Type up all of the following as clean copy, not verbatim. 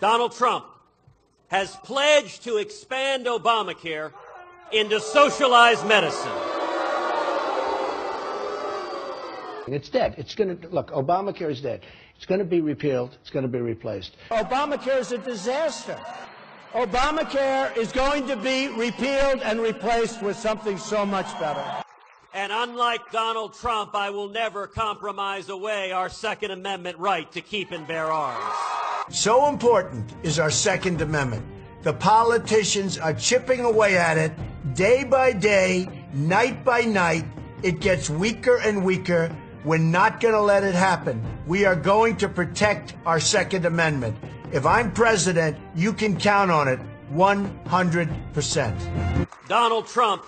Donald Trump has pledged to expand Obamacare into socialized medicine. It's dead. It's going to, look, Obamacare is dead. It's going to be repealed. It's going to be replaced. Obamacare is a disaster. Obamacare is going to be repealed and replaced with something so much better. And unlike Donald Trump, I will never compromise away our Second Amendment right to keep and bear arms. So important is our Second Amendment. The politicians are chipping away at it day by day, night by night. It gets weaker and weaker. We're not going to let it happen. We are going to protect our Second Amendment. If I'm president, you can count on it 100%. Donald Trump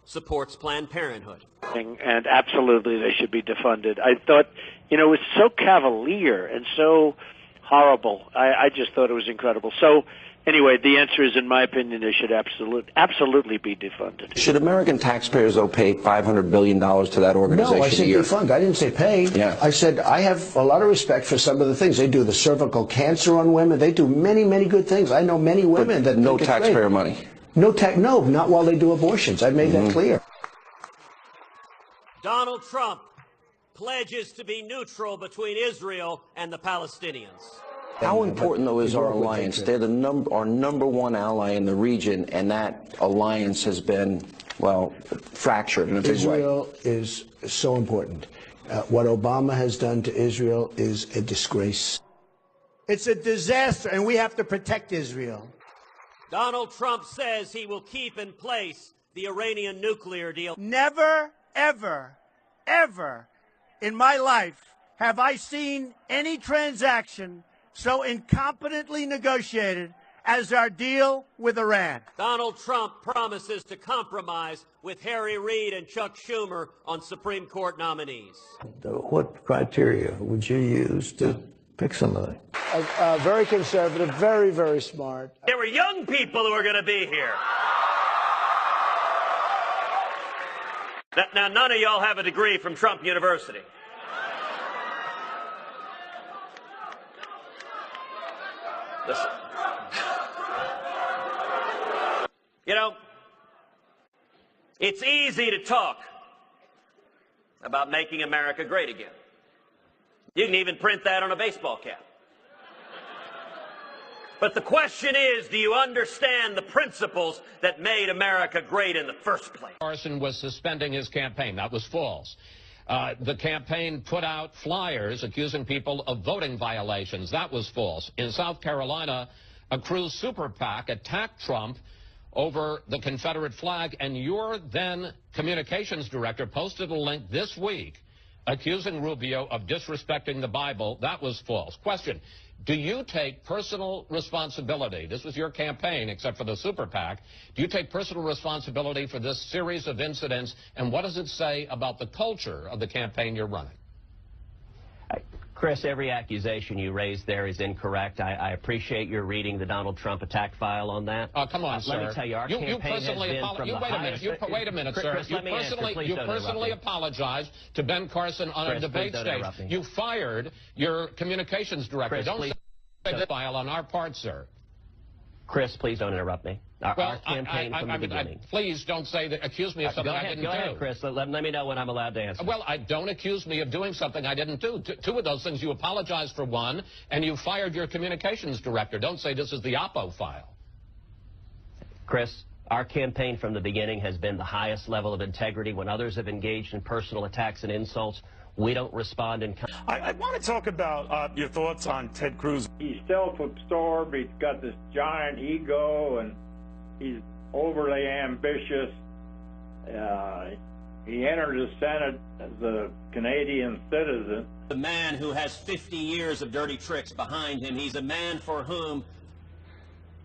supports Planned Parenthood. And absolutely they should be defunded. I thought, it was so cavalier and so horrible. I just thought it was incredible. So anyway, the answer is, in my opinion, they should absolutely be defunded. Should American taxpayers pay $500 billion to that organization? No, I said defund. I didn't say pay. Yeah. I said I have a lot of respect for some of the things. They do the cervical cancer on women. They do many, many good things. I know many women that no taxpayer money. No, not while they do abortions. I made that clear. Donald Trump pledges to be neutral between Israel and the Palestinians. How important, though, is our alliance? They're our number one ally in the region, and that alliance has been, well, fractured in a big way. Israel is so important. What Obama has done to Israel is a disgrace. It's a disaster, and we have to protect Israel. Donald Trump says he will keep in place the Iranian nuclear deal. Never, ever, ever in my life have I seen any transaction so incompetently negotiated as our deal with Iran. Donald Trump promises to compromise with Harry Reid and Chuck Schumer on Supreme Court nominees. What criteria would you use to pick somebody? Very conservative, very, very smart. There were young people who were going to be here. Now, none of y'all have a degree from Trump University. Listen. It's easy to talk about making America great again. You can even print that on a baseball cap. But the question is, do you understand the principles that made America great in the first place? Carson was suspending his campaign. That was false. The campaign put out flyers accusing people of voting violations. That was false. In South Carolina, a Cruz super PAC attacked Trump over the Confederate flag, and your then communications director posted a link this week accusing Rubio of disrespecting the Bible. That was false. Question, do you take personal responsibility? This was your campaign, except for the super PAC. Do you take personal responsibility for this series of incidents, and what does it say about the culture of the campaign you're running? Chris, every accusation you raised there is incorrect. I appreciate your reading the Donald Trump attack file on that. Oh, come on, sir. Let me tell you, our campaign has been from the highest... Wait a minute, sir. Chris, You personally apologized to Ben Carson on a debate stage. You fired your communications director. Chris, don't say the file on our part, sir. Chris, please don't interrupt me. Our campaign from the beginning. Please don't say that. Accuse me of something I didn't do. Go ahead, Chris. Let me know when I'm allowed to answer. Well, don't accuse me of doing something I didn't do. Two of those things, you apologized for one, and you fired your communications director. Don't say this is the Oppo file. Chris, our campaign from the beginning has been the highest level of integrity. When others have engaged in personal attacks and insults, we don't respond in kind. I want to talk about your thoughts on Ted Cruz. He's self-absorbed. He's got this giant ego, and he's overly ambitious. He entered the Senate as a Canadian citizen. The man who has 50 years of dirty tricks behind him. He's a man for whom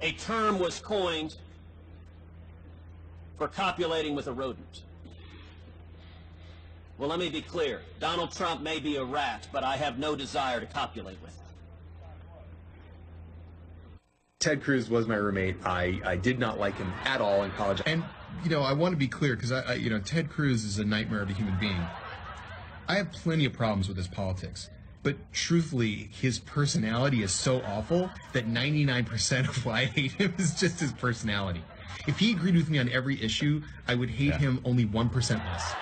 a term was coined for copulating with a rodent. Well, let me be clear. Donald Trump may be a rat, but I have no desire to copulate with him. Ted Cruz was my roommate. I did not like him at all in college. And, I want to be clear because, Ted Cruz is a nightmare of a human being. I have plenty of problems with his politics. But truthfully, his personality is so awful that 99% of why I hate him is just his personality. If he agreed with me on every issue, I would hate him only 1% less.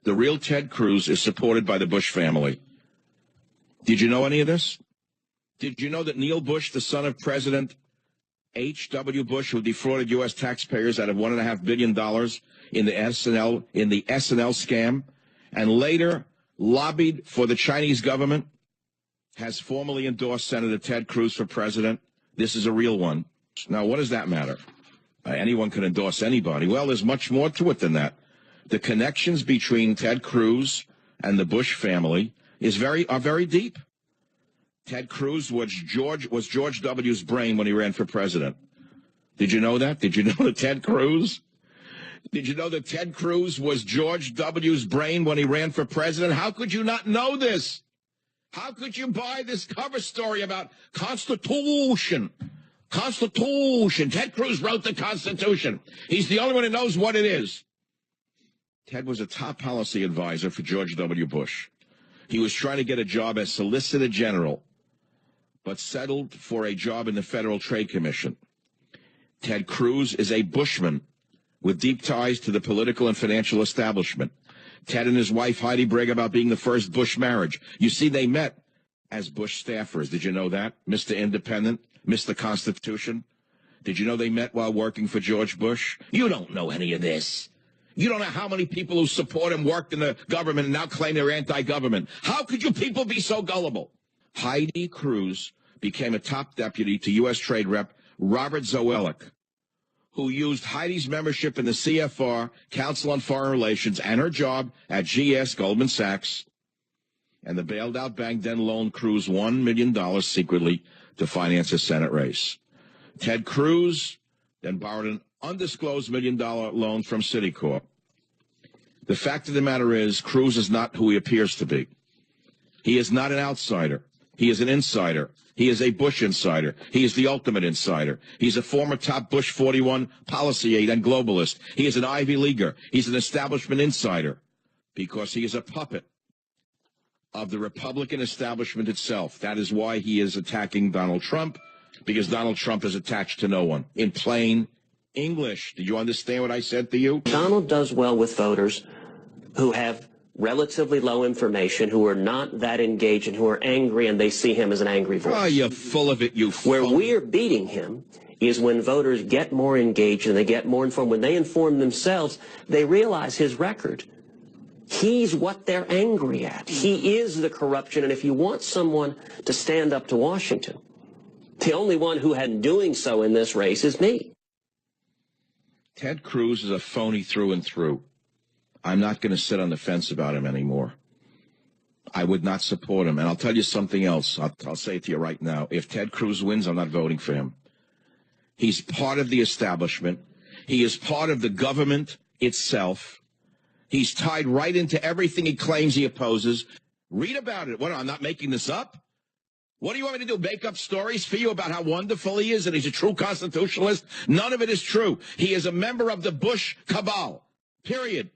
The real Ted Cruz is supported by the Bush family. Did you know any of this? Did you know that Neil Bush, the son of President H.W. Bush, who defrauded U.S. taxpayers out of $1.5 billion in the SNL scam, and later lobbied for the Chinese government, has formally endorsed Senator Ted Cruz for president? This is a real one. Now, what does that matter? Anyone can endorse anybody. Well, there's much more to it than that. The connections between Ted Cruz and the Bush family are very deep. Ted Cruz was George W.'s brain when he ran for president. Did you know that? Did you know that Ted Cruz? Did you know that Ted Cruz was George W.'s brain when he ran for president? How could you not know this? How could you buy this cover story about Constitution? Constitution. Ted Cruz wrote the Constitution. He's the only one who knows what it is. Ted was a top policy advisor for George W. Bush. He was trying to get a job as Solicitor General, but settled for a job in the Federal Trade Commission. Ted Cruz is a Bushman with deep ties to the political and financial establishment. Ted and his wife Heidi brag about being the first Bush marriage. You see, they met as Bush staffers. Did you know that? Mr. Independent, Mr. Constitution. Did you know they met while working for George Bush? You don't know any of this. You don't know how many people who support him worked in the government and now claim they're anti-government. How could you people be so gullible? Heidi Cruz became a top deputy to U.S. Trade Rep Robert Zoellick, who used Heidi's membership in the CFR, Council on Foreign Relations, and her job at GS Goldman Sachs. And the bailed-out bank then loaned Cruz $1 million secretly to finance a Senate race. Ted Cruz then borrowed an undisclosed $1 million loan from Citicorp. The fact of the matter is, Cruz is not who he appears to be. He is not an outsider. He is an insider. He is a Bush insider. He is the ultimate insider. He's a former top Bush 41 policy aide and globalist. He is an Ivy Leaguer. He's an establishment insider because he is a puppet of the Republican establishment itself. That is why he is attacking Donald Trump, because Donald Trump is attached to no one. In plain English. Did you understand what I said to you? Donald does well with voters who have relatively low information, who are not that engaged and who are angry, and they see him as an angry voice. Oh, you're full of it, you Where we're beating him is when voters get more engaged and they get more informed. When they inform themselves, they realize his record. He's what they're angry at. He is the corruption, and if you want someone to stand up to Washington, the only one who hadn't doing so in this race is me. Ted Cruz is a phony through and through. I'm not going to sit on the fence about him anymore. I would not support him. And I'll tell you something else. I'll say it to you right now. If Ted Cruz wins, I'm not voting for him. He's part of the establishment. He is part of the government itself. He's tied right into everything he claims he opposes. Read about it. What, I'm not making this up? What do you want me to do, make up stories for you about how wonderful he is and he's a true constitutionalist? None of it is true. He is a member of the Bush cabal, period.